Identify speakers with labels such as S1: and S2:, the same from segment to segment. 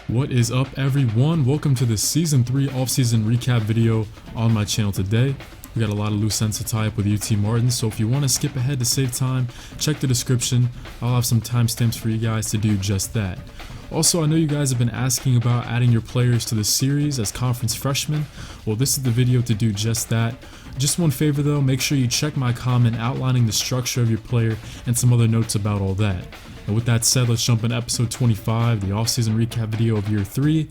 S1: What is up, everyone? Welcome to the Season 3 Offseason Recap video on my channel today. We got a lot of loose ends to tie up with UT Martin, so if you want to skip ahead to save time, check the description. I'll have some timestamps for you guys to do just that. Also, I know you guys have been asking about adding your players to the series as conference freshmen. Well, this is the video to do just that. Just one favor though, make sure you check my comment outlining the structure of your player and some other notes about all that. And with that said, let's jump into episode 25, the offseason recap video of year 3.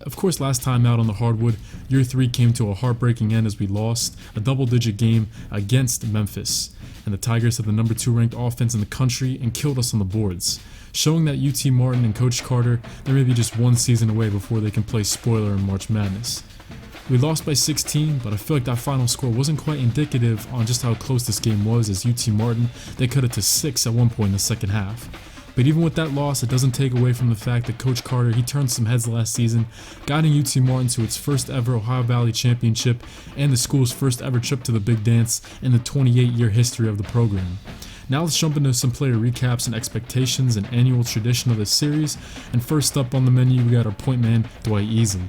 S1: Of course, last time out on the hardwood, year 3 came to a heartbreaking end as we lost a double-digit game against Memphis. And the Tigers had the number 2 ranked offense in the country and killed us on the boards, showing that UT Martin and Coach Carter, they're maybe just one season away before they can play spoiler in March Madness. We lost by 16, but I feel like that final score wasn't quite indicative on just how close this game was, as UT Martin, they cut it to 6 at one point in the second half. But even with that loss, it doesn't take away from the fact that Coach Carter, he turned some heads last season, guiding UT Martin to its first ever Ohio Valley Championship and the school's first ever trip to the Big Dance in the 28-year history of the program. Now let's jump into some player recaps and expectations, an annual tradition of this series, and first up on the menu we got our point man, Dwight Easley.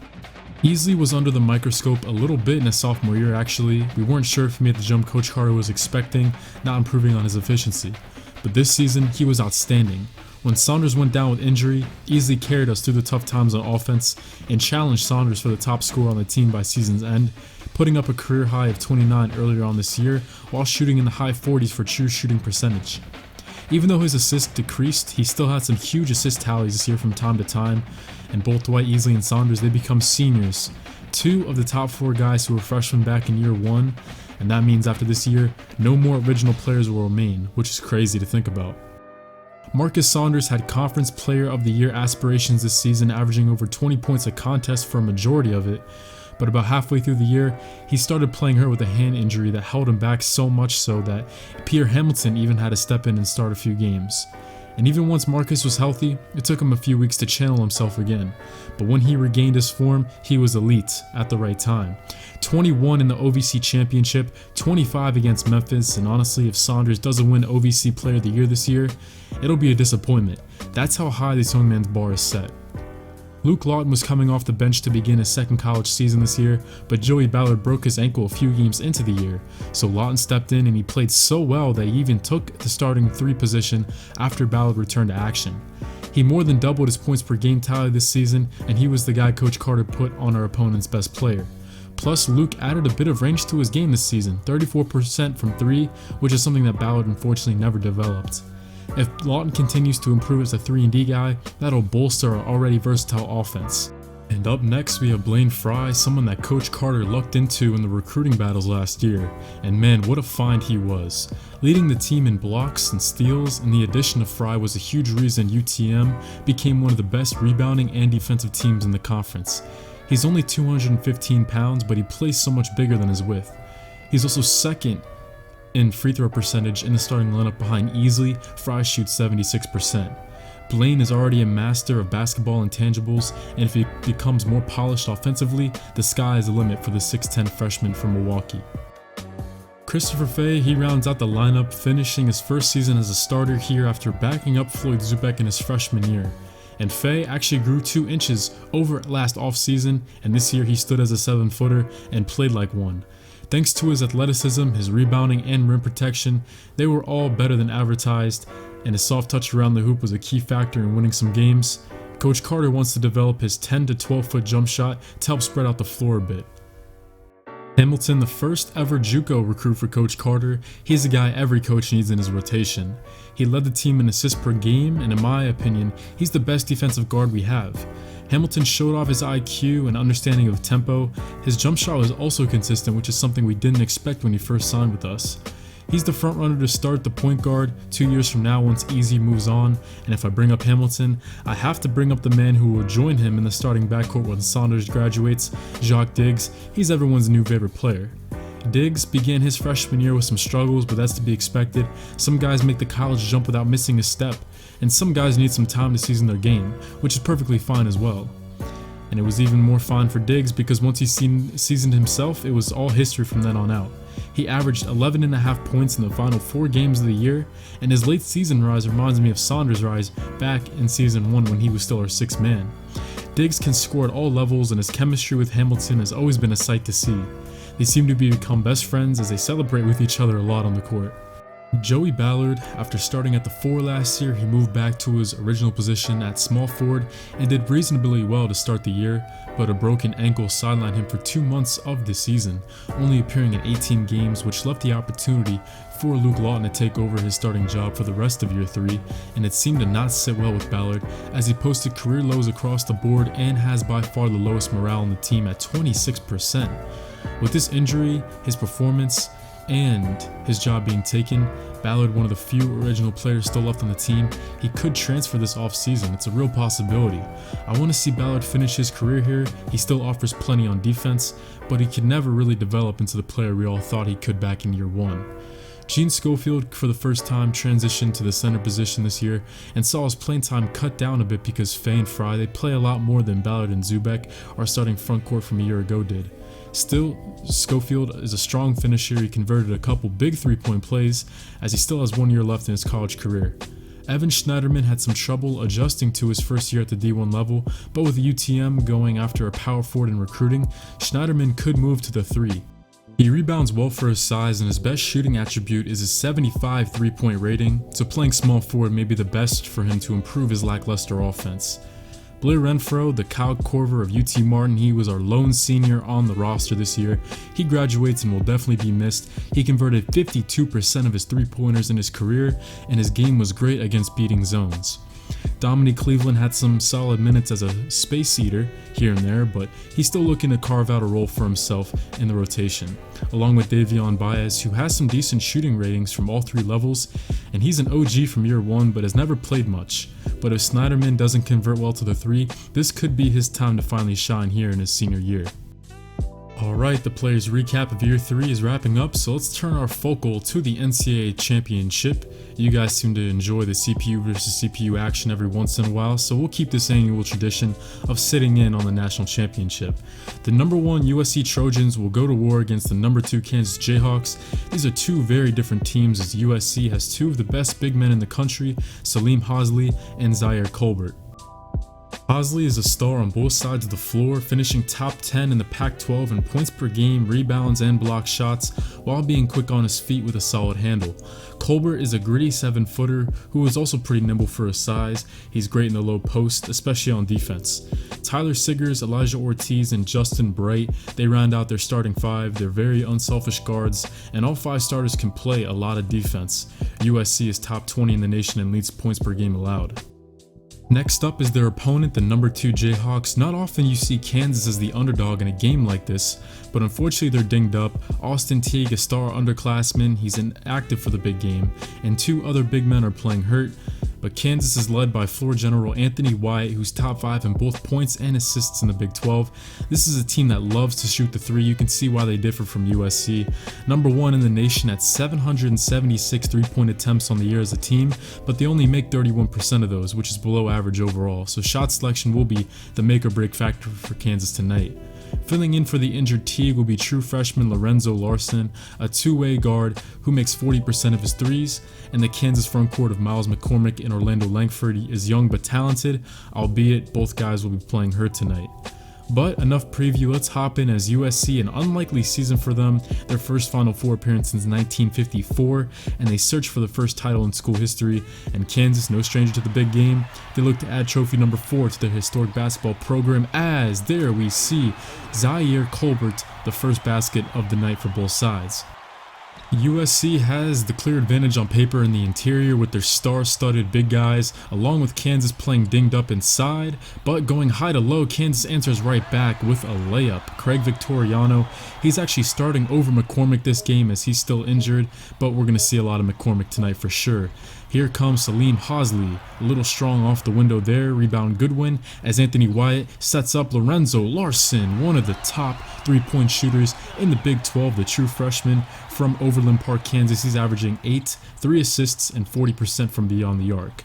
S1: Easley was under the microscope a little bit in his sophomore year actually. We weren't sure if he made the jump Coach Carter was expecting, not improving on his efficiency. But this season, he was outstanding. When Saunders went down with injury, Easley carried us through the tough times on offense and challenged Saunders for the top scorer on the team by season's end, putting up a career high of 29 earlier on this year while shooting in the high 40s for true shooting percentage. Even though his assists decreased, he still had some huge assist tallies this year from time to time, and both Dwight Easley and Saunders, they become seniors, 2 of the top 4 guys who were freshmen back in year 1, and that means after this year, no more original players will remain, which is crazy to think about. Marcus Saunders had Conference Player of the Year aspirations this season, averaging over 20 points a contest for a majority of it, but about halfway through the year, he started playing hurt with a hand injury that held him back so much so that Pierre Hamilton even had to step in and start a few games. And even once Marcus was healthy, it took him a few weeks to channel himself again. But when he regained his form, he was elite at the right time. 21 in the OVC Championship, 25 against Memphis, and honestly, if Saunders doesn't win OVC Player of the Year this year, it'll be a disappointment. That's how high this young man's bar is set. Luke Lawton was coming off the bench to begin his second college season this year, but Joey Ballard broke his ankle a few games into the year, so Lawton stepped in and he played so well that he even took the starting 3 position after Ballard returned to action. He more than doubled his points per game tally this season, and he was the guy Coach Carter put on our opponent's best player. Plus, Luke added a bit of range to his game this season, 34% from 3, which is something that Ballard unfortunately never developed. If Lawton continues to improve as a 3-and-D guy, that'll bolster our already versatile offense. And up next we have Blaine Fry, someone that Coach Carter lucked into in the recruiting battles last year, and man, what a find he was. Leading the team in blocks and steals, and the addition of Fry was a huge reason UTM became one of the best rebounding and defensive teams in the conference. He's only 215 pounds, but he plays so much bigger than his width. He's also second in free throw percentage in the starting lineup behind Easley. Fry shoots 76%. Blaine is already a master of basketball intangibles, and if he becomes more polished offensively, the sky is the limit for the 6'10 freshman from Milwaukee. Christopher Fay, he rounds out the lineup, finishing his first season as a starter here after backing up Floyd Zubek in his freshman year. And Fay actually grew 2 inches over last offseason, and this year he stood as a 7-footer and played like one. Thanks to his athleticism, his rebounding, and rim protection, they were all better than advertised, and his soft touch around the hoop was a key factor in winning some games. Coach Carter wants to develop his 10 to 12-foot jump shot to help spread out the floor a bit. Hamilton, the first ever JUCO recruit for Coach Carter, he's a guy every coach needs in his rotation. He led the team in assists per game, and in my opinion, he's the best defensive guard we have. Hamilton showed off his IQ and understanding of tempo. His jump shot was also consistent, which is something we didn't expect when he first signed with us. He's the front runner to start the point guard 2 years from now once Easy moves on, and if I bring up Hamilton, I have to bring up the man who will join him in the starting backcourt when Saunders graduates, Jacques Diggs. He's everyone's new favorite player. Diggs began his freshman year with some struggles, but that's to be expected. Some guys make the college jump without missing a step, and some guys need some time to season their game, which is perfectly fine as well. And it was even more fine for Diggs because once he seasoned himself, it was all history from then on out. He averaged 11.5 points in the final 4 games of the year, and his late season rise reminds me of Saunders' rise back in season 1 when he was still our 6th man. Diggs can score at all levels, and his chemistry with Hamilton has always been a sight to see. They seem to become best friends as they celebrate with each other a lot on the court. Joey Ballard, after starting at the 4 last year, he moved back to his original position at small forward and did reasonably well to start the year, but a broken ankle sidelined him for 2 months of the season, only appearing in 18 games, which left the opportunity for Luke Lawton to take over his starting job for the rest of year 3, and it seemed to not sit well with Ballard as he posted career lows across the board and has by far the lowest morale on the team at 26%. With this injury, his performance, and his job being taken, Ballard, one of the few original players still left on the team, he could transfer this offseason. It's a real possibility. I want to see Ballard finish his career here. He still offers plenty on defense, but he could never really develop into the player we all thought he could back in year 1. Gene Schofield, for the first time, transitioned to the center position this year and saw his playing time cut down a bit because Faye and Fry, they play a lot more than Ballard and Zubek, our starting front court from a year ago, did. Still, Schofield is a strong finisher. He converted a couple big 3-point plays as he still has 1 year left in his college career. Evan Schneiderman had some trouble adjusting to his first year at the D1 level, but with UTM going after a power forward in recruiting, Schneiderman could move to the 3. He rebounds well for his size, and his best shooting attribute is his 75 3-point rating, so playing small forward may be the best for him to improve his lackluster offense. Blair Renfro, the Kyle Korver of UT Martin, he was our lone senior on the roster this year. He graduates and will definitely be missed. He converted 52% of his 3-pointers in his career, and his game was great against beating zones. Dominique Cleveland had some solid minutes as a space eater here and there, but he's still looking to carve out a role for himself in the rotation, along with Davion Baez, who has some decent shooting ratings from all 3 levels, and he's an OG from year 1 but has never played much. But if Schneiderman doesn't convert well to the 3, this could be his time to finally shine here in his senior year. Alright, the players recap of year 3 is wrapping up, so let's turn our focal to the NCAA Championship. You guys seem to enjoy the CPU versus CPU action every once in a while, so we'll keep this annual tradition of sitting in on the national championship. The number 1 USC Trojans will go to war against the number 2 Kansas Jayhawks. These are 2 very different teams as USC has 2 of the best big men in the country, Salim Hazli and Zaire Colbert. Hazli is a star on both sides of the floor, finishing top 10 in the Pac-12 in points per game, rebounds, and block shots, while being quick on his feet with a solid handle. Colbert is a gritty 7-footer who is also pretty nimble for his size. He's great in the low post, especially on defense. Tyler Siggers, Elijah Ortiz, and Justin Bright, they round out their starting 5. They're very unselfish guards, and all 5 starters can play a lot of defense. USC is top 20 in the nation and leads points per game allowed. Next up is their opponent, the number 2 Jayhawks. Not often you see Kansas as the underdog in a game like this, but unfortunately they're dinged up. Austin Teague, a star underclassman, he's inactive for the big game, and 2 other big men are playing hurt. But Kansas is led by floor general Anthony Wyatt, who's top 5 in both points and assists in the Big 12. This is a team that loves to shoot the 3. You can see why they differ from USC. Number 1 in the nation at 776 3-point attempts on the year as a team, but they only make 31% of those, which is below average overall. So shot selection will be the make or break factor for Kansas tonight. Filling in for the injured Teague will be true freshman Lorenzo Larson, a 2-way guard who makes 40% of his threes, and the Kansas front court of Miles McCormick and Orlando Langford is young but talented, albeit both guys will be playing hurt tonight. But enough preview, let's hop in as USC, an unlikely season for them, their first Final Four appearance since 1954, and they search for the first title in school history, and Kansas, no stranger to the big game, they look to add trophy number 4 to their historic basketball program as there we see Zaire Colbert, the first basket of the night for both sides. USC has the clear advantage on paper in the interior with their star-studded big guys, along with Kansas playing dinged up inside, but going high to low, Kansas answers right back with a layup. Craig Victoriano, he's actually starting over McCormick this game as he's still injured, but we're going to see a lot of McCormick tonight for sure. Here comes Salim Hazli, a little strong off the window there, rebound Goodwin, as Anthony Wyatt sets up Lorenzo Larson, one of the top 3-point shooters in the Big 12, the true freshman from Overland Park, Kansas. He's averaging 8, 3 assists, and 40% from beyond the arc.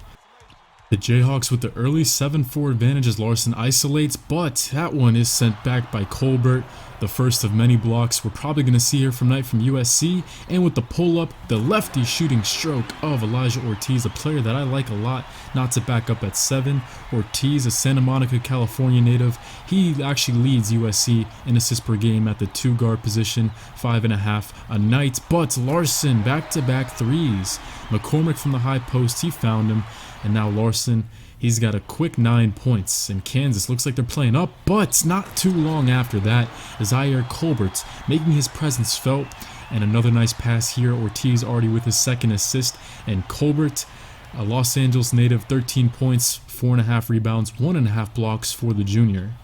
S1: The Jayhawks with the early 7-4 advantage as Larson isolates, but that one is sent back by Colbert. The the first of many blocks we're probably going to see here from tonight from USC. And with the pull-up, the lefty shooting stroke of Elijah Ortiz, a player that I like a lot, not to back up at 7. Ortiz, a Santa Monica, California native, he actually leads USC in assists per game at the 2-guard position, 5.5 a night. But Larson, back-to-back threes. McCormick from the high post, he found him, and now Larson, he's got a quick 9 points, and Kansas looks like they're playing up, but not too long after that, Zaire Colbert making his presence felt, and another nice pass here. Ortiz already with his 2nd assist, and Colbert, a Los Angeles native, 13 points, 4.5 rebounds, 1.5 blocks for the junior.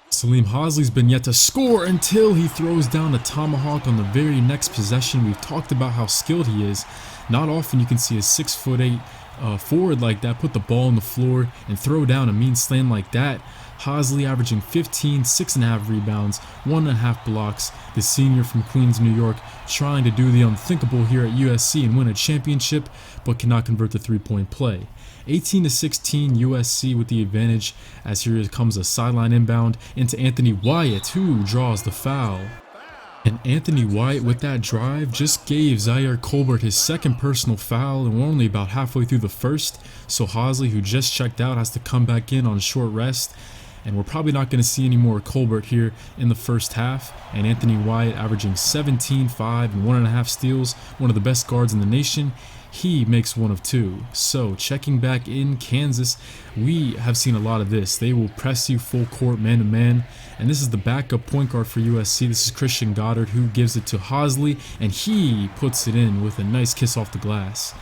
S1: Salim Hosley's been yet to score until he throws down a tomahawk on the very next possession. We've talked about how skilled he is. Not often you can see a 6'8" forward like that put the ball on the floor and throw down a mean slam like that. Hosley averaging 15, 6.5 rebounds, 1.5 blocks. The senior from Queens, New York, trying to do the unthinkable here at USC and win a championship, but cannot convert the 3-point play. 18-16 USC with the advantage, as here comes a sideline inbound into Anthony Wyatt, who draws the foul. And Anthony Wyatt with that drive just gave Zaire Colbert his 2nd personal foul, and we're only about halfway through the first, so Hosley, who just checked out, has to come back in on short rest. And we're probably not going to see any more Colbert here in the first half. And Anthony Wyatt averaging 17, 5, and 1.5 steals, one of the best guards in the nation. He makes 1 of 2. So checking back in Kansas, we have seen a lot of this. They will press you full court, man to man. And this is the backup point guard for USC. This is Christian Goddard, who gives it to Hosley, and he puts it in with a nice kiss off the glass.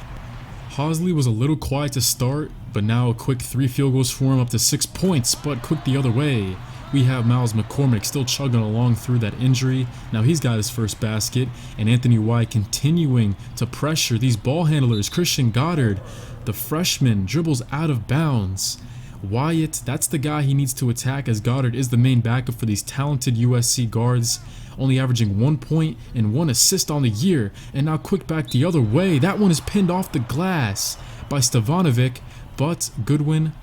S1: Hosley was a little quiet to start, but now a quick 3 field goals for him, up to 6 points, but quick the other way. We have Miles McCormick still chugging along through that injury. Now he's got his first basket, and Anthony Wyatt continuing to pressure these ball handlers. Christian Goddard, the freshman, dribbles out of bounds. Wyatt, that's the guy he needs to attack, as Goddard is the main backup for these talented USC guards, only averaging 1 point and 1 assist on the year. And now quick back the other way. That one is pinned off the glass by Stevanovic, but Goodwin,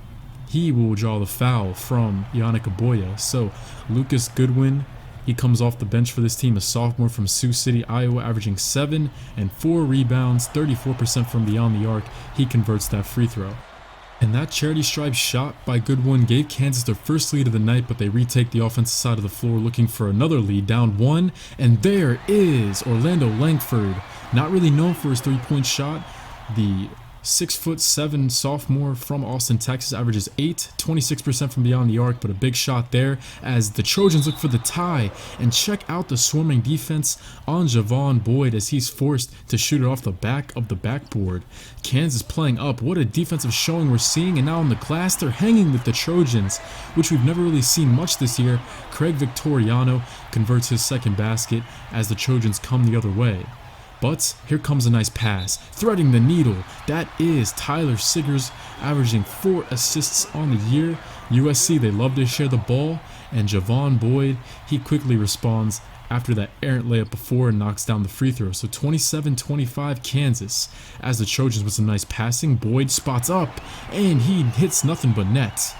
S1: he will draw the foul from Yannick Aboya. So Lucas Goodwin, he comes off the bench for this team, a sophomore from Sioux City, Iowa, averaging 7 and 4 rebounds, 34% from beyond the arc. He converts that free throw. And that charity stripe shot by Goodwin gave Kansas their first lead of the night, but they retake the offensive side of the floor looking for another lead, down 1. And there is Orlando Langford, not really known for his 3-point shot. The 6'7" sophomore from Austin, Texas, averages 8, 26% from beyond the arc, but a big shot there as the Trojans look for the tie. And check out the swarming defense on Javon Boyd as he's forced to shoot it off the back of the backboard. Kansas playing up. What a defensive showing we're seeing. And now on the glass, they're hanging with the Trojans, which we've never really seen much this year. Craig Victoriano converts his 2nd basket as the Trojans come the other way. But here comes a nice pass, threading the needle. That is Tyler Siggers, averaging 4 assists on the year. USC, they love to share the ball, and Javon Boyd, he quickly responds after that errant layup before and knocks down the free throw. So 27-25 Kansas. As the Trojans with some nice passing, Boyd spots up, and he hits nothing but net.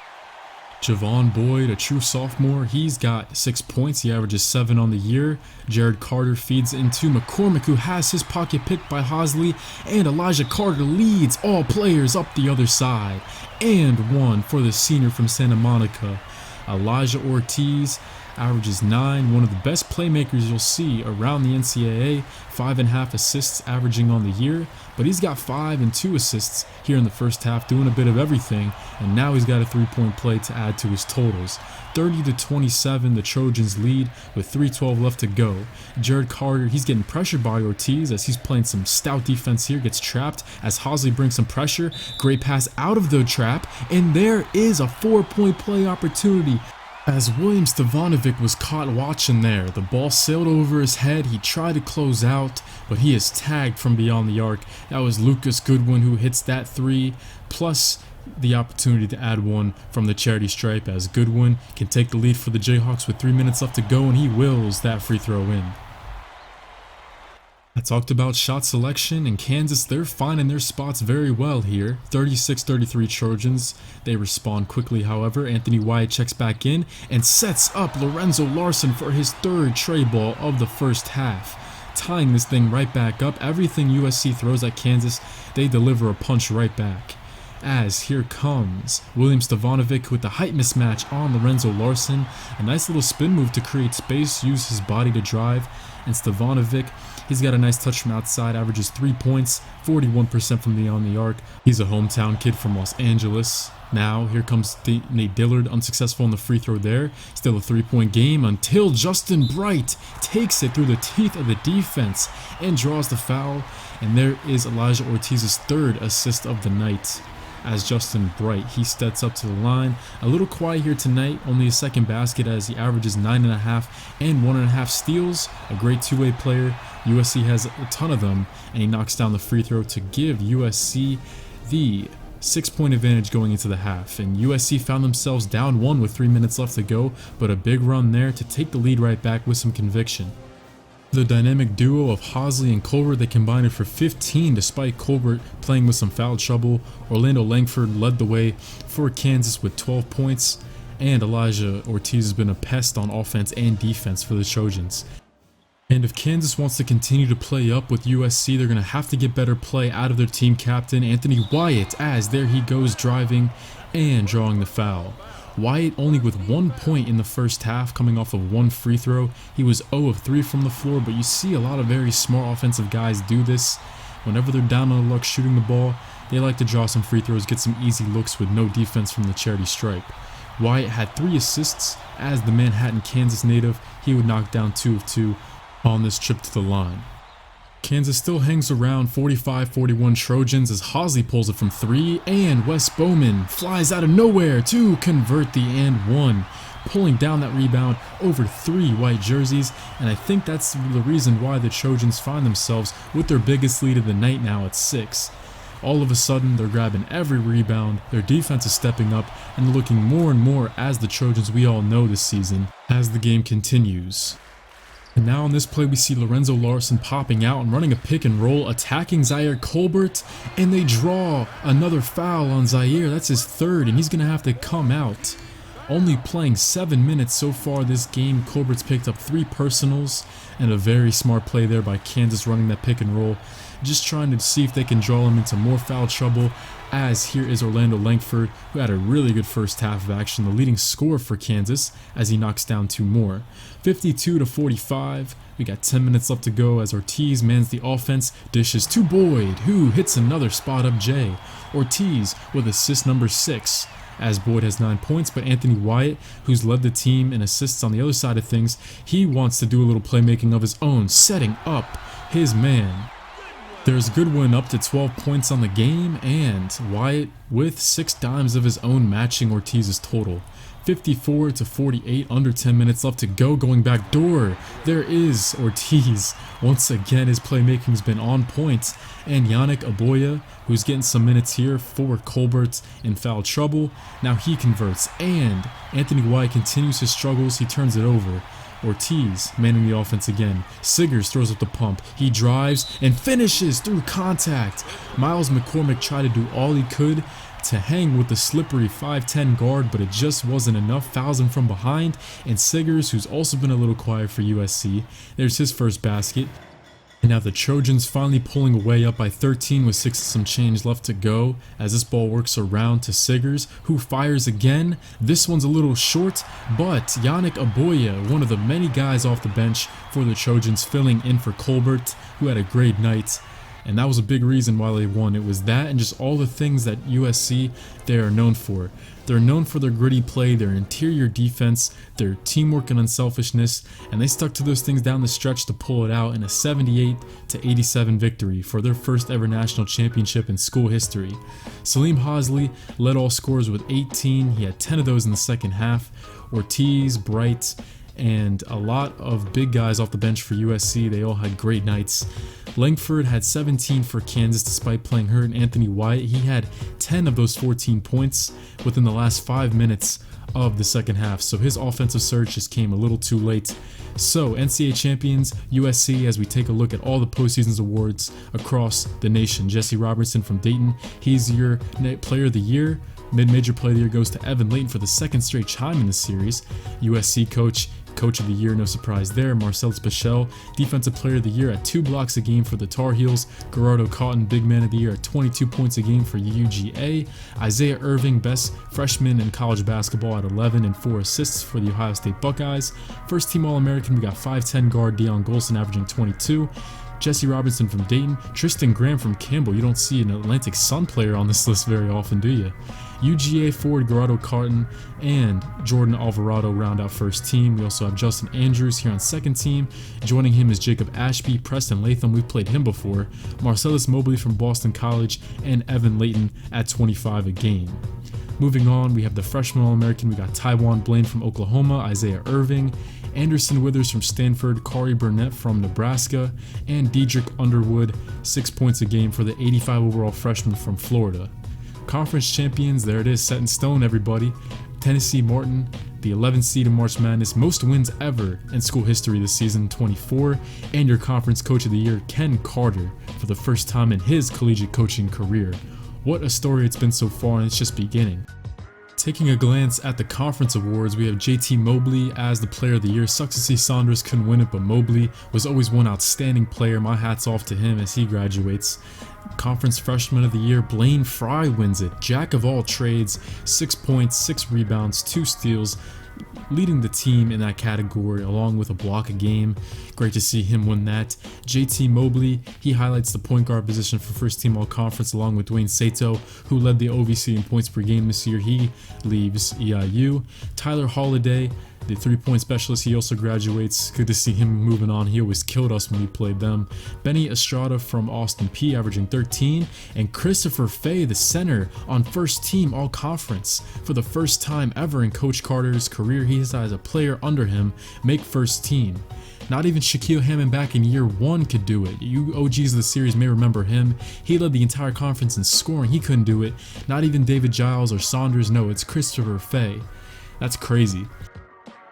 S1: Javon Boyd, a true sophomore, he's got 6 points. He averages 7 on the year. Jared Carter feeds into McCormick, who has his pocket picked by Hosley, and Elijah Carter leads all players up the other side. And 1 for the senior from Santa Monica. Elijah Ortiz averages 9, one of the best playmakers you'll see around the NCAA, 5.5 assists averaging on the year, but he's got 5 and 2 assists here in the first half, doing a bit of everything, and now he's got a 3-point play to add to his totals. 30-27, the Trojans lead with 3:12 left to go. Jared Carter, he's getting pressured by Ortiz as he's playing some stout defense here, gets trapped as Hosley brings some pressure. Great pass out of the trap, and there is a 4-point play opportunity. As William Stevanovic was caught watching there, the ball sailed over his head. He tried to close out, but he is tagged from beyond the arc. That was Lucas Goodwin who hits that 3, plus the opportunity to add 1 from the charity stripe, as Goodwin can take the lead for the Jayhawks with 3 minutes left to go, and he wills that free throw in. I talked about shot selection, and Kansas, they're finding their spots very well here. 36-33 Trojans. They respond quickly, however. Anthony Wyatt checks back in and sets up Lorenzo Larson for his third tray ball of the first half, tying this thing right back up. Everything USC throws at Kansas, they deliver a punch right back. As here comes William Stevanovic with the height mismatch on Lorenzo Larson. A nice little spin move to create space, use his body to drive. And Stevanovic, he's got a nice touch from outside, averages 3 points, 41% from beyond the arc. He's a hometown kid from Los Angeles. Now, here comes Nate Dillard, unsuccessful on the free throw there. Still a 3-point game until Justin Bright takes it through the teeth of the defense and draws the foul. And there is Elijah Ortiz's third assist of the night. As Justin Bright, he steps up to the line. A little quiet here tonight, only a second basket as he averages 9.5 and 1.5 steals. A great two-way player. USC has a ton of them, and he knocks down the free throw to give USC the 6-point advantage going into the half. And USC found themselves down 1 with 3 minutes left to go, but a big run there to take the lead right back with some conviction. The dynamic duo of Hosley and Colbert, they combined it for 15 despite Colbert playing with some foul trouble. Orlando Langford led the way for Kansas with 12 points, and Elijah Ortiz has been a pest on offense and defense for the Trojans. And if Kansas wants to continue to play up with USC, they're going to have to get better play out of their team captain, Anthony Wyatt, as there he goes driving and drawing the foul. Wyatt only with 1 point in the first half, coming off of 1 free throw. He was 0 of 3 from the floor, but you see a lot of very smart offensive guys do this. Whenever they're down on the luck shooting the ball, they like to draw some free throws, get some easy looks with no defense from the charity stripe. Wyatt had 3 assists. As the Manhattan, Kansas native, he would knock down 2 of 2 on this trip to the line. Kansas still hangs around 45-41 Trojans as Hosley pulls it from 3, and Wes Bowman flies out of nowhere to convert the and 1, pulling down that rebound over 3 white jerseys. And I think that's the reason why the Trojans find themselves with their biggest lead of the night now at 6. All of a sudden, they're grabbing every rebound, their defense is stepping up, and they're looking more and more as the Trojans we all know this season as the game continues. And now on this play, we see Lorenzo Larson popping out and running a pick and roll, attacking Zaire Colbert, and they draw another foul on Zaire. That's his third, and he's going to have to come out. Only playing 7 minutes so far this game, Colbert's picked up 3 personals, and a very smart play there by Kansas running that pick and roll, just trying to see if they can draw him into more foul trouble. As here is Orlando Langford, who had a really good first half of action, the leading scorer for Kansas, as he knocks down 2 more. 52-45, we got 10 minutes left to go as Ortiz mans the offense, dishes to Boyd, who hits another spot up J. Ortiz with assist number 6, as Boyd has 9 points, but Anthony Wyatt, who's led the team in assists on the other side of things, he wants to do a little playmaking of his own, setting up his man. There's Goodwin up to 12 points on the game, and Wyatt with 6 dimes of his own matching Ortiz's total. 54-48, under 10 minutes left to go, going back door. There is Ortiz. Once again, his playmaking's been on point. And Yannick Aboya, who's getting some minutes here for Colbert in foul trouble. Now he converts, and Anthony Wyatt continues his struggles. He turns it over. Ortiz manning the offense again. Siggers throws up the pump. He drives and finishes through contact. Miles McCormick tried to do all he could to hang with the slippery 5'10 guard, but it just wasn't enough. Fouls him from behind, and Siggers, who's also been a little quiet for USC, there's his first basket. And now the Trojans finally pulling away up by 13 with 6 and some change left to go as this ball works around to Siggers, who fires again. This one's a little short, but Yannick Aboya, one of the many guys off the bench for the Trojans, filling in for Colbert, who had a great night. And that was a big reason why they won. It was that and just all the things that USC, they are known for. They're known for their gritty play, their interior defense, their teamwork and unselfishness, and they stuck to those things down the stretch to pull it out in a 78-87 victory for their first ever national championship in school history. Salim Hosley led all scorers with 18. He had 10 of those in the second half. Ortiz, Bright, and a lot of big guys off the bench for USC, they all had great nights. Langford had 17 for Kansas despite playing hurt, and Anthony Wyatt, he had 10 of those 14 points within the last 5 minutes of the second half, so his offensive surge just came a little too late. So NCAA champions USC, as we take a look at all the postseason awards across the nation. Jesse Robertson from Dayton, he's your player of the year. Mid-major player of the year goes to Evan Layton for the second straight time in the series. USC coach of the year, no surprise there. Marcellus Bichelle, defensive player of the year at 2 blocks a game for the Tar Heels. Gerardo Cotton, big man of the year at 22 points a game for UGA. Isaiah Irving, best freshman in college basketball at 11 and 4 assists for the Ohio State Buckeyes. First team All-American, we got 5'10 guard Deion Golson averaging 22. Jesse Robinson from Dayton, Tristan Graham from Campbell. You don't see an Atlantic Sun player on this list very often, do you? UGA forward Gerardo Carton and Jordan Alvarado round out first team. We also have Justin Andrews here on second team. Joining him is Jacob Ashby, Preston Latham, we've played him before, Marcellus Mobley from Boston College, and Evan Layton at 25 a game. Moving on, we have the freshman All-American. We got Tywan Blaine from Oklahoma, Isaiah Irving, Anderson Withers from Stanford, Kari Burnett from Nebraska, and Diedrich Underwood, 6 points a game for the 85 overall freshman from Florida. Conference champions, there it is, set in stone, everybody. Tennessee Martin, the 11th seed in March Madness, most wins ever in school history this season, 24, and your conference coach of the year, Ken Carter, for the first time in his collegiate coaching career. What a story it's been so far, and it's just beginning. Taking a glance at the conference awards, we have JT Mobley as the player of the year. Sucks to see Saunders couldn't win it, but Mobley was always one outstanding player. My hat's off to him as he graduates. Conference freshman of the year, Blaine Fry wins it. Jack of all trades, 6 points, 6 rebounds, 2 steals, leading the team in that category along with a block a game. Great to see him win that. JT Mobley, he highlights the point guard position for first team all conference along with Dwayne Sato, who led the OVC in points per game this year. He leaves EIU. Tyler Holiday, the 3-point specialist, he also graduates. Good to see him moving on. He always killed us when we played them. Benny Estrada from Austin P averaging 13. And Christopher Fay, the center, on first team all conference. For the first time ever in Coach Carter's career, he has a player under him make first team. Not even Shaquille Hammond back in year 1 could do it. You OGs of the series may remember him. He led the entire conference in scoring. He couldn't do it. Not even David Giles or Saunders. No, it's Christopher Fay. That's crazy.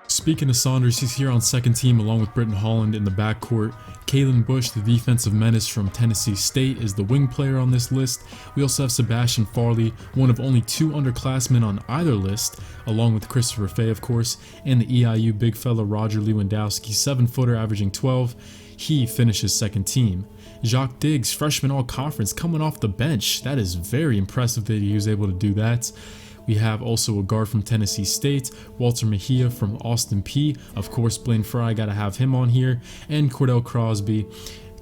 S1: Speaking of Saunders, he's here on second team along with Britton Holland in the backcourt. Kalen Bush, the defensive menace from Tennessee State, is the wing player on this list. We also have Sebastian Farley, one of only 2 underclassmen on either list, along with Christopher Fay, of course, and the EIU big fella Roger Lewandowski, 7-footer averaging 12. He finishes second team. Jacques Diggs, freshman all-conference, coming off the bench. That is very impressive that he was able to do that. We have also a guard from Tennessee State, Walter Mejia from Austin P. Of course, Blaine Fry, gotta have him on here. And Cordell Crosby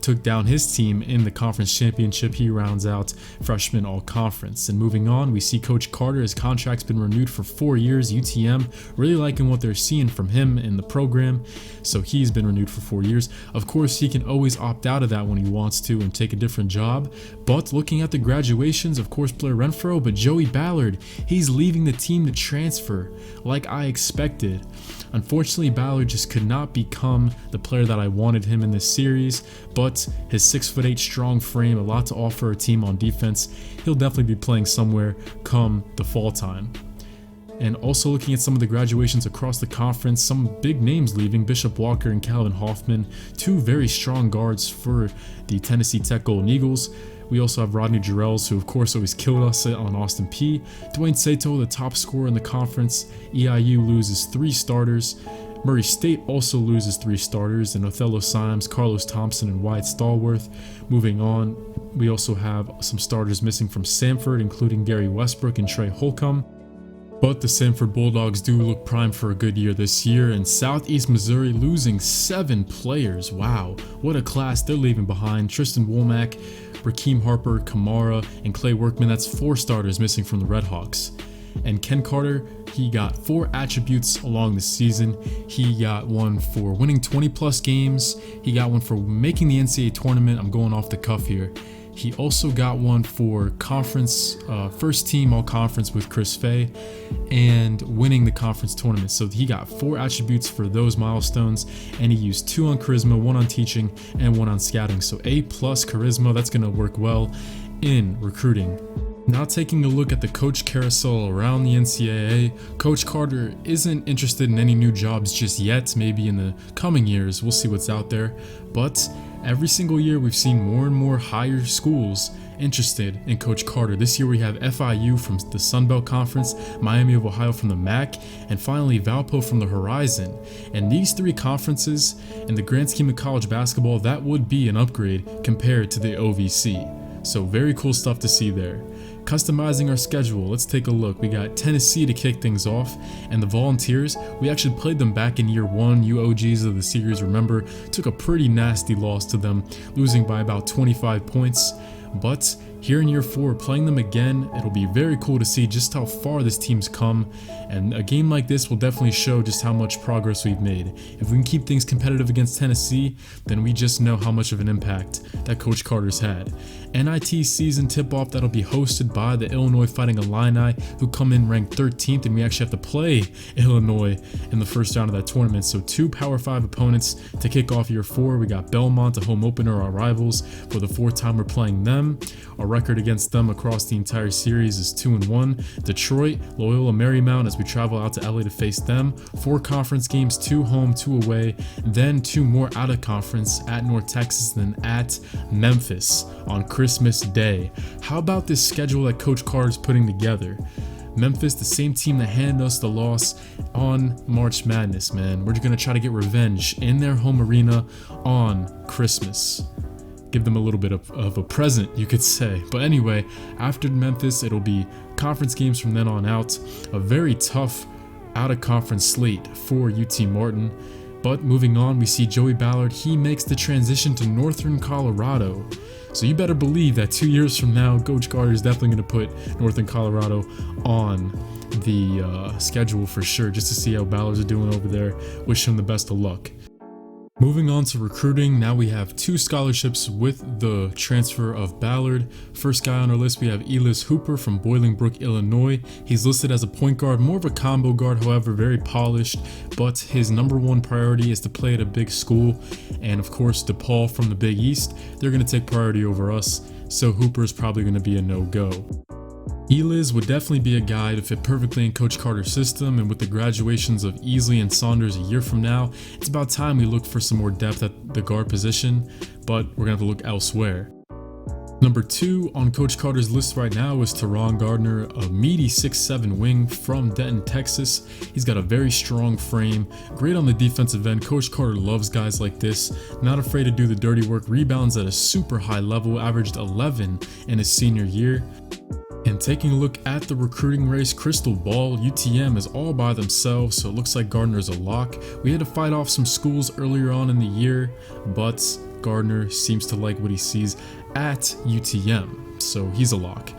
S1: took down his team in the conference championship. He rounds out freshman all-conference. And moving on, we see Coach Carter. His contract's been renewed for 4 years. UTM really liking what they're seeing from him in the program, so he's been renewed for 4 years. Of course, he can always opt out of that when he wants to and take a different job. But looking at the graduations, of course, Blair Renfro, but Joey Ballard, he's leaving the team to transfer like I expected. Unfortunately, Ballard just could not become the player that I wanted him in this series, but his 6'8" strong frame, a lot to offer a team on defense. He'll definitely be playing somewhere come the fall time. And also looking at some of the graduations across the conference, some big names leaving: Bishop Walker and Calvin Hoffman, 2 very strong guards for the Tennessee Tech Golden Eagles. We also have Rodney Jarrells, who of course always killed us on Austin P. Dwayne Sato, the top scorer in the conference. EIU loses 3 starters. Murray State also loses 3 starters, and Othello Symes, Carlos Thompson, and Wyatt Stallworth. Moving on, we also have some starters missing from Samford, including Gary Westbrook and Trey Holcomb. But the Samford Bulldogs do look primed for a good year this year, and Southeast Missouri losing 7 players. Wow, what a class they're leaving behind. Tristan Womack, Rakeem Harper, Kamara, and Clay Workman. That's 4 starters missing from the Redhawks. And Ken Carter, he got 4 attributes along the season. He got one for winning 20 plus games. He got one for making the NCAA tournament. I'm going off the cuff here. He also got one for conference, first team all conference with Chris Fay, and winning the conference tournament. So he got 4 attributes for those milestones, and he used 2 on charisma, 1 on teaching, and 1 on scouting. So A+ charisma, that's going to work well in recruiting. Now taking a look at the coach carousel around the NCAA, Coach Carter isn't interested in any new jobs just yet. Maybe in the coming years, we'll see what's out there. But every single year we've seen more and more higher schools interested in Coach Carter. This year we have FIU from the Sun Belt Conference, Miami of Ohio from the MAC, and finally Valpo from the Horizon. And these three conferences, in the grand scheme of college basketball, that would be an upgrade compared to the OVC. So very cool stuff to see there. Customizing our schedule, let's take a look. We got Tennessee to kick things off, and the Volunteers, we actually played them back in year one. You OGs of the series remember, took a pretty nasty loss to them, losing by about 25 points. But here in year 4, playing them again, it'll be very cool to see just how far this team's come, and a game like this will definitely show just how much progress we've made. If we can keep things competitive against Tennessee, then we just know how much of an impact that Coach Carter's had. NIT season tip-off that'll be hosted by the Illinois Fighting Illini, who come in ranked 13th, and we actually have to play Illinois in the first round of that tournament. So 2 Power 5 opponents to kick off year 4. We got Belmont, a home opener, our rivals, for the 4th time we're playing them. Our record against them across the entire series is 2-1. Detroit, Loyola Marymount, as we travel out to LA to face them. 4 conference games, 2 home, 2 away, then 2 more out of conference at North Texas, then at Memphis on Christmas Day. How about this schedule that Coach Carter's putting together? Memphis, the same team that handed us the loss on March Madness, man. We're going to try to get revenge in their home arena on Christmas. Give them a little bit of a present, you could say. But anyway, after Memphis, it'll be conference games from then on out. A very tough out-of-conference slate for UT Martin. But moving on, we see Joey Ballard. He makes the transition to Northern Colorado. So you better believe that 2 years from now, Coach Carter is definitely going to put Northern Colorado on the schedule for sure, just to see how Ballards are doing over there. Wish him the best of luck. Moving on to recruiting, now we have 2 scholarships with the transfer of Ballard. First guy on our list, we have Elias Hooper from Bolingbrook, Illinois. He's listed as a point guard, more of a combo guard, however, very polished, but his #1 priority is to play at a big school. And of course, DePaul from the Big East, they're going to take priority over us, so Hooper is probably going to be a no-go. Elias would definitely be a guy to fit perfectly in Coach Carter's system, and with the graduations of Easley and Saunders a year from now, it's about time we look for some more depth at the guard position, but we're going to have to look elsewhere. Number 2 on Coach Carter's list right now is Teron Gardner, a meaty 6'7" wing from Denton, Texas. He's got a very strong frame, great on the defensive end. Coach Carter loves guys like this, not afraid to do the dirty work, rebounds at a super high level, averaged 11 in his senior year. And taking a look at the recruiting race, crystal ball, UTM is all by themselves, so it looks like Gardner's a lock. We had to fight off some schools earlier on in the year, but Gardner seems to like what he sees at UTM, so he's a lock.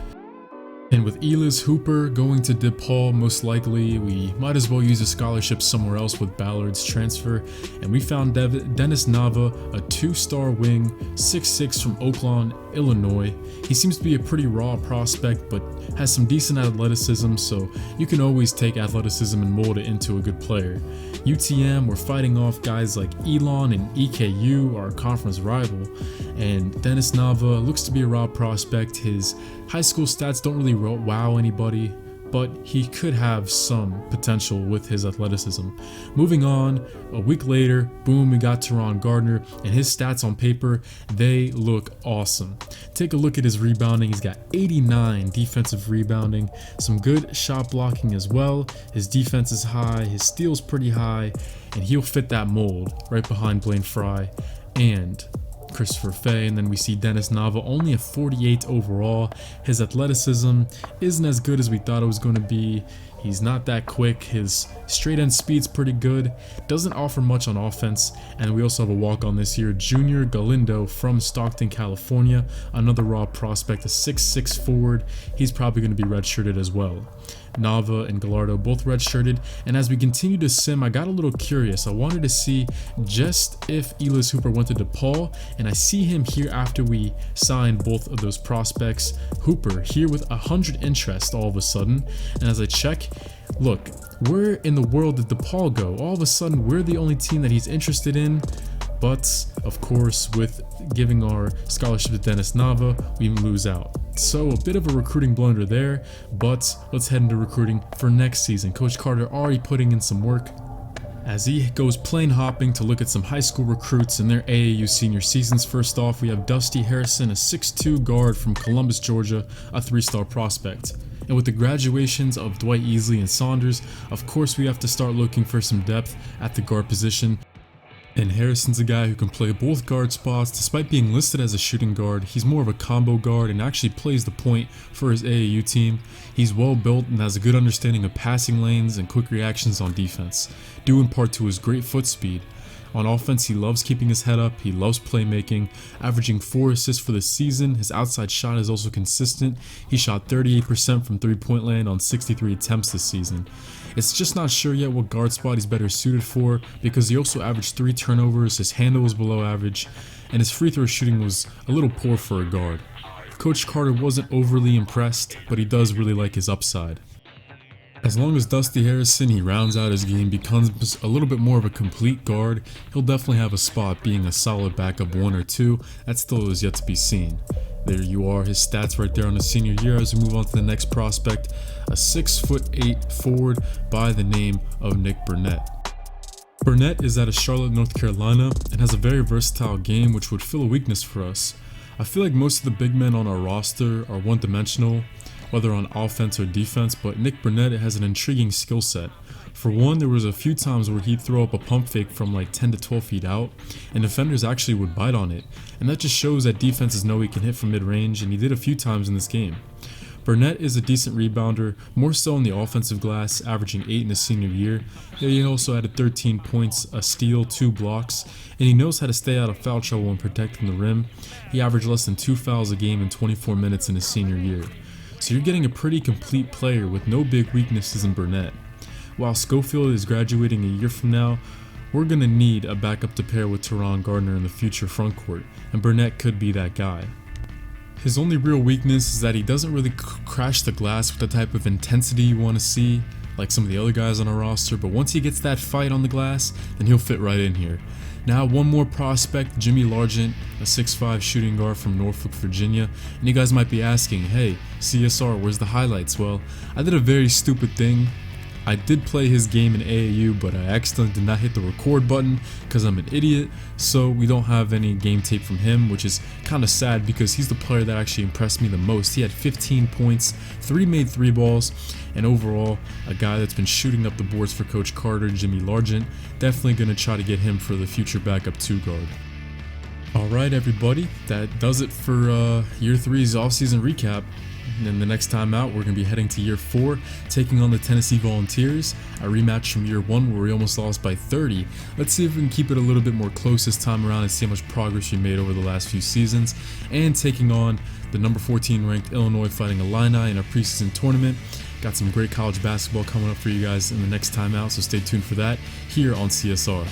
S1: And with Elias Hooper going to DePaul, most likely, we might as well use a scholarship somewhere else with Ballard's transfer. And we found Dennis Nava, a 2-star wing, 6'6" from Oakland, Illinois. He seems to be a pretty raw prospect, but has some decent athleticism, so you can always take athleticism and mold it into a good player. UTM, we're fighting off guys like Elon and EKU, our conference rival. And Dennis Nava looks to be a raw prospect. His high school stats don't really wow anybody, but he could have some potential with his athleticism. Moving on, a week later, boom, we got Teron Gardner, and his stats on paper, they look awesome. Take a look at his rebounding. He's got 89 defensive rebounding, some good shot blocking as well. His defense is high, his steal's pretty high, and he'll fit that mold right behind Blaine Fry and Christopher Fay. And then we see Dennis Nava, only a 48 overall. His athleticism isn't as good as we thought it was going to be. He's not that quick. His straight end speed's pretty good. Doesn't offer much on offense. And we also have a walk-on this year, Junior Galindo from Stockton, California. Another raw prospect, a 6'6" forward. He's probably going to be redshirted as well. Nava and Gallardo both redshirted, and as we continue to sim, I got a little curious. I wanted to see just if Elias Hooper went to DePaul, and I see him here after we signed both of those prospects. Hooper here with 100 interest all of a sudden, and as I check, look, where in the world did DePaul go? All of a sudden, we're the only team that he's interested in. But of course, with giving our scholarship to Dennis Nava, we lose out. So a bit of a recruiting blunder there, but let's head into recruiting for next season. Coach Carter already putting in some work as he goes plane hopping to look at some high school recruits in their AAU senior seasons. First off, we have Dusty Harrison, a 6'2 guard from Columbus, Georgia, a 3-star prospect. And with the graduations of Dwight Easley and Saunders, of course we have to start looking for some depth at the guard position. And Harrison's a guy who can play both guard spots. Despite being listed as a shooting guard, he's more of a combo guard and actually plays the point for his AAU team. He's well built and has a good understanding of passing lanes and quick reactions on defense, due in part to his great foot speed. On offense, he loves keeping his head up, he loves playmaking, averaging 4 assists for the season. His outside shot is also consistent. He shot 38% from three-point land on 63 attempts this season. It's just not sure yet what guard spot he's better suited for, because he also averaged 3 turnovers, his handle was below average, and his free throw shooting was a little poor for a guard. Coach Carter wasn't overly impressed, but he does really like his upside. As long as Dusty Harrison, he rounds out his game, becomes a little bit more of a complete guard, he'll definitely have a spot being a solid backup 1 or 2. That still is yet to be seen. There you are, his stats right there on his senior year. As we move on to the next prospect, a 6'8" forward by the name of Nick Burnett. Burnett is out of Charlotte, North Carolina, and has a very versatile game which would fill a weakness for us. I feel like most of the big men on our roster are one-dimensional, whether on offense or defense, but Nick Burnett has an intriguing skill set. For one, there was a few times where he'd throw up a pump fake from like 10 to 12 feet out, and defenders actually would bite on it, and that just shows that defenses know he can hit from mid-range, and he did a few times in this game. Burnett is a decent rebounder, more so on the offensive glass, averaging 8 in his senior year. He also added 13 points, a steal, 2 blocks, and he knows how to stay out of foul trouble when protecting the rim. He averaged less than 2 fouls a game in 24 minutes in his senior year. So you're getting a pretty complete player with no big weaknesses in Burnett. While Schofield is graduating a year from now, we're going to need a backup to pair with Teron Gardner in the future frontcourt, and Burnett could be that guy. His only real weakness is that he doesn't really crash the glass with the type of intensity you want to see, like some of the other guys on our roster, but once he gets that fight on the glass, then he'll fit right in here. Now, one more prospect, Jimmy Largent, a 6'5 shooting guard from Norfolk, Virginia. And you guys might be asking, hey, CSR, where's the highlights? Well, I did a very stupid thing. I did play his game in AAU, but I accidentally did not hit the record button because I'm an idiot. So we don't have any game tape from him, which is kind of sad because he's the player that actually impressed me the most. He had 15 points, 3 made 3 balls, and overall, a guy that's been shooting up the boards for Coach Carter, Jimmy Largent. Definitely going to try to get him for the future backup 2 guard. Alright everybody, that does it for Year 3's offseason recap. And then the next time out, we're going to be heading to Year 4, taking on the Tennessee Volunteers, a rematch from Year 1 where we almost lost by 30. Let's see if we can keep it a little bit more close this time around and see how much progress we made over the last few seasons. And taking on the number 14 ranked Illinois Fighting Illini in a preseason tournament. Got some great college basketball coming up for you guys in the next time out, so stay tuned for that here on CSR.